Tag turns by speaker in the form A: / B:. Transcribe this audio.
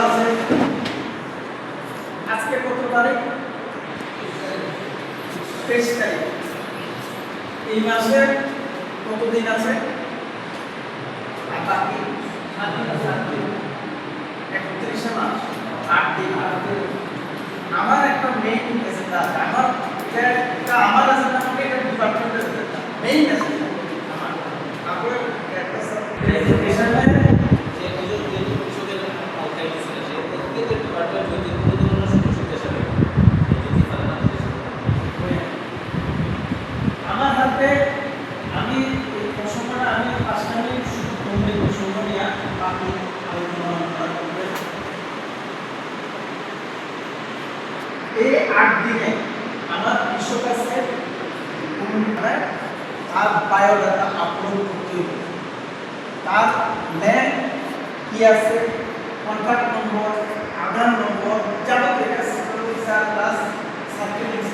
A: আছে আজকে কত তারিখ? 23 তারিখ। এই মাসে কত দিন আছে? আর বাকি 7 দিন। 31 মাস 8 দিন। আমার একটা মেইন এজেন্ডা আছে। এটা আমার এজেন্ডা মানে এটা ডিপার্টমেন্টের এজেন্ডা। মেইন এজেন্ডা আমার। তারপরে একটা প্রেজেন্টেশনে যে পরিষদের আওতায় ছিল যে প্রত্যেকটা ডিপার্টমেন্ট যদি কোনো ধরনের সমস্যা থাকে আমার হাতে আমি এই প্রশ্নটা আমি 5টা মিনিট শুধু কমপ্লিট প্রশ্ন নিয়ে বাকি আলোচনা করব। এই 8 দিনে আমার কৃষকের তার বায়োডাটা আপলোড করতে হবে। তার নেম কি আছে, কন্ট্যাক্ট নম্বর, আধার নম্বর, যাবতীয় সিকিউরিটি প্লাস সার্টিফিকেট